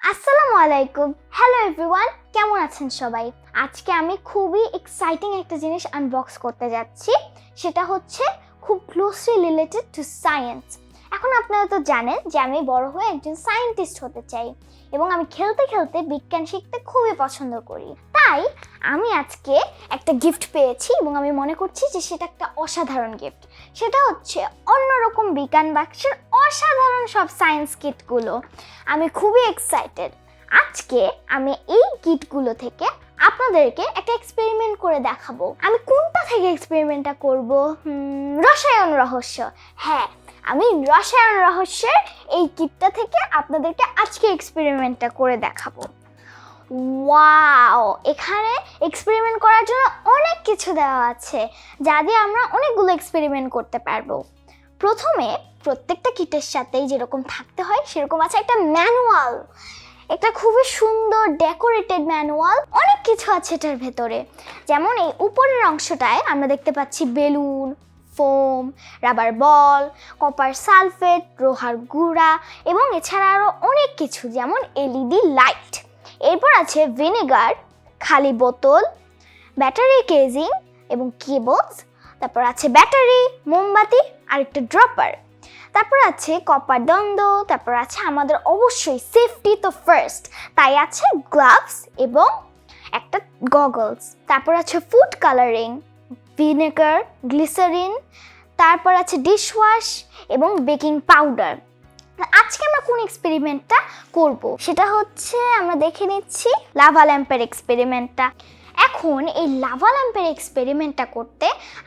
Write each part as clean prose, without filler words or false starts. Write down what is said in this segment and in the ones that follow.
আসসালামু আলাইকুম। Hello everyone, কেমন আছেন সবাই? আজকে আমি খুবই এক্সাইটিং একটা জিনিস আনবক্স করতে যাচ্ছি। সেটা হচ্ছে খুব ক্লোজলি রিলেটেড টু সায়েন্স। এখন আপনারা তো জানেন যে আমি বড় হয়ে একজন সায়েন্টিস্ট হতে চাই এবং আমি খেলতে খেলতে বিজ্ঞান শিখতে খুবই পছন্দ করি। তাই আমি আজকে একটা গিফট পেয়েছি এবং আমি মনে করছি যে সেটা একটা অসাধারণ গিফট। সেটা হচ্ছে অন্যরকম বিজ্ঞান বাক্সের অসাধারণ সব সায়েন্স কিটগুলো। আমি খুবই এক্সাইটেড। আজকে আমি এই কিটগুলো থেকে আপনাদেরকে একটা এক্সপেরিমেন্ট করে দেখাবো। আমি কোনটা থেকে এক্সপেরিমেন্টটা করব? রসায়ন রহস্য। হ্যাঁ, আমি রসায়ন রহস্যের এই কিটটা থেকে আপনাদেরকে আজকে এক্সপেরিমেন্টটা করে দেখাবো। ওয়াও, এখানে এক্সপেরিমেন্ট করার জন্য অনেক কিছু দেওয়া আছে যা দিয়ে আমরা অনেকগুলো এক্সপেরিমেন্ট করতে পারবো। প্রথমে প্রত্যেকটা কিটের সাথেই যেরকম থাকতে হয় সেরকম আছে একটা ম্যানুয়াল। একটা খুবই সুন্দর ডেকোরেটেড ম্যানুয়াল। অনেক কিছু আছে এটার ভেতরে। যেমন এই উপরের অংশটায় আমরা দেখতে পাচ্ছি বেলুন, ফোম, রাবার বল, কপার সালফেট, লোহার গুঁড়া এবং এছাড়া আরও অনেক কিছু, যেমন এলইডি লাইট। এরপর আছে ভিনেগার, খালি বোতল, ব্যাটারি কেজিং এবং কেবলস। তারপর আছে ব্যাটারি, মোমবাতি আর একটা ড্রপার। তারপর আছে কপার দ্বন্দ্ব। তারপর আছে আমাদের অবশ্যই সেফটি তো ফার্স্ট, তাই আছে গ্লাভস এবং একটা গগলস। তারপর আছে ফুড কালারিং, ভিনেগার, গ্লিসারিন। তারপর আছে ডিশওয়াশ এবং বেকিং পাউডার। আজকে আমরা কোন এক্সপেরিমেন্টটা করব সেটা হচ্ছে আমরা দেখে নিচ্ছি লাভা ল্যাম্পের এক্সপেরিমেন্টটা। এখন এই লাভা ল্যাম্পের এক্সপেরিমেন্টটা করতে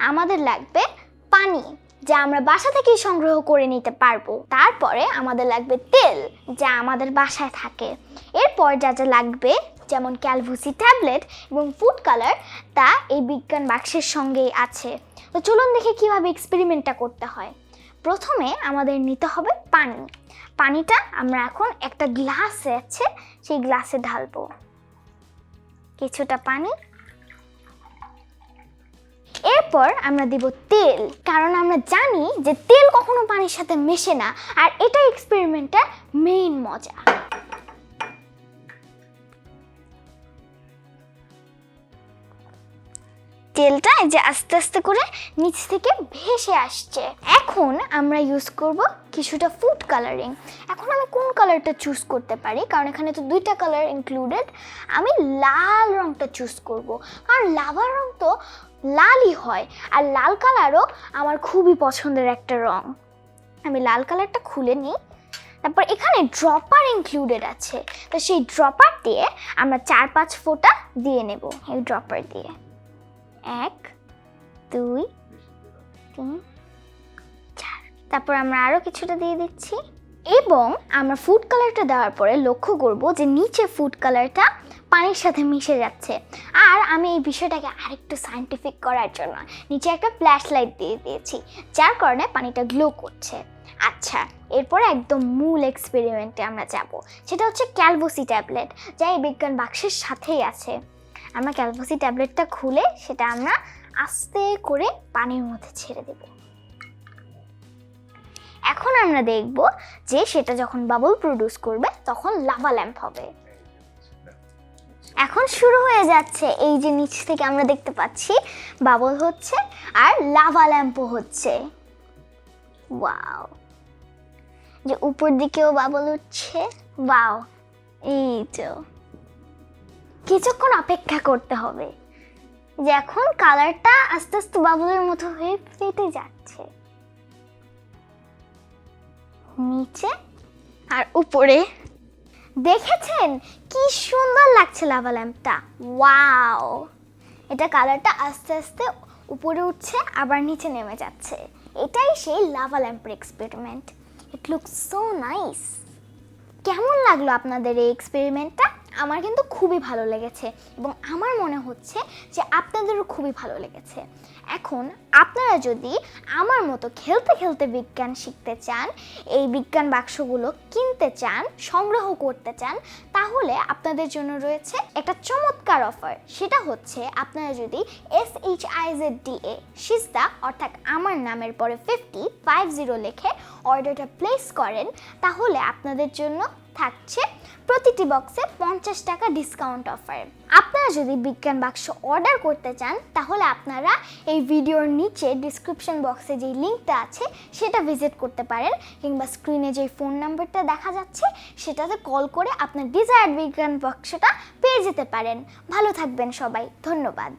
আমাদের লাগবে পানি, যা আমরা বাসা থেকেই সংগ্রহ করে নিতে পারবো। তারপরে আমাদের লাগবে তেল, যা আমাদের বাসায় থাকে। এরপর যা যা লাগবে যেমন ক্যালভুসি ট্যাবলেট এবং ফুড কালার, তা এই বিজ্ঞান বাক্সের সঙ্গেই আছে। তো চলুন দেখে কিভাবে এক্সপেরিমেন্টটা করতে হয়। প্রথমে আমাদের নিতে হবে পানি। পানিটা আমরা এখন একটা গ্লাসে আছে সেই গ্লাসে ঢালবো কিছুটা পানি। এরপর আমরা দিব তেল, কারণ আমরা জানি যে তেল কখনো পানির সাথে মেশে না, আর এটা এক্সপেরিমেন্টের মেইন মজা। তেলটা এই যে আস্তে আস্তে করে নিচ থেকে ভেসে আসছে। এখন আমরা ইউজ করব কিছুটা ফুড কালারিং। এখন আমি কোন কালারটা চুজ করতে পারি, কারণ এখানে তো দুইটা কালার ইনক্লুডেড। আমি লাল রংটা চুজ করব, কারণ লাভা রং তো লালই হয়, আর লাল কালারও আমার খুবই পছন্দের একটা রং। আমি লাল কালারটা খুলে নিই। তারপর এখানে ড্রপার ইনক্লুডেড আছে, তো সেই ড্রপার দিয়ে আমরা 4-5 ফোঁটা দিয়ে নেব। এই ড্রপার দিয়ে 1, 2, 3, 4। তারপর আমরা আরও কিছুটা দিয়ে দিচ্ছি এবং আমরা ফুড কালারটা দেওয়ার পরে লক্ষ্য করব যে নিচে ফুড কালারটা পানির সাথে মিশে যাচ্ছে। আর আমি এই বিষয়টাকে আরেকটু সায়েন্টিফিক করার জন্য নিচে একটা ফ্ল্যাশ লাইট দিয়ে দিয়েছি, যার কারণে পানিটা গ্লো করছে। আচ্ছা, এরপরে একদম মূল এক্সপেরিমেন্টে আমরা যাব। সেটা হচ্ছে ক্যালভুসি ট্যাবলেট, যা এই বিজ্ঞান বাক্সের সাথেই আছে। আমরা ক্যালভুসি ট্যাবলেটটা খুলে সেটা আমরা আস্তে করে পানির মধ্যে ছেড়ে দেব। এখন আমরা দেখব যে সেটা যখন বাবল প্রডিউস করবে তখন লাভা ল্যাম্প হবে। এখন শুরু হয়ে যাচ্ছে। এই যে নিচ থেকে আমরা দেখতে পাচ্ছি বাবল হচ্ছে আর লাভা ল্যাম্পও হচ্ছে। ওয়াও, যে উপর দিকেও বাবল উঠছে। ওয়াও, এই তো কিছুক্ষণ অপেক্ষা করতে হবে। যে এখন কালারটা আস্তে আস্তে বাবলের মতো হয়ে ফেটে যাচ্ছে নিচে আর উপরে। দেখেছেন কি সুন্দর লাগছে লাভা ল্যাম্পটা? ওয়াও, এটা কালারটা আস্তে আস্তে উপরে উঠছে আবার নিচে নেমে যাচ্ছে। এটাই সেই লাভা ল্যাম্পের experiment. It looks so nice. কেমন লাগলো আপনাদের এই এক্সপেরিমেন্টটা? আমার কিন্তু খুবই ভালো লেগেছে এবং আমার মনে হচ্ছে যে আপনাদেরও খুবই ভালো লেগেছে। এখন আপনারা যদি আমার মতো খেলতে খেলতে বিজ্ঞান শিখতে চান, এই বিজ্ঞান বাক্সগুলো কিনতে চান, সংগ্রহ করতে চান, তাহলে আপনাদের জন্য রয়েছে একটা চমৎকার অফার। সেটা হচ্ছে আপনারা যদি SHIZDA সিজদা অর্থাৎ আমার নামের পরে 50 লিখে অর্ডারটা প্লেস করেন, তাহলে আপনাদের জন্য থাকছে প্রতি প্রতিটি বক্সে 50 টাকা ডিসকাউন্ট অফার। আপনারা যদি বিজ্ঞান বাক্স অর্ডার করতে চান তাহলে আপনারা এই ভিডিওর নিচে ডিসক্রিপশন বক্সে যে লিঙ্কটা আছে সেটা ভিজিট করতে পারেন, কিংবা স্ক্রিনে যে ফোন নাম্বারটা দেখা যাচ্ছে সেটাতে কল করে আপনার ডিজায়ার্ড বিজ্ঞান বাক্সটা পেয়ে যেতে পারেন। ভালো থাকবেন সবাই, ধন্যবাদ।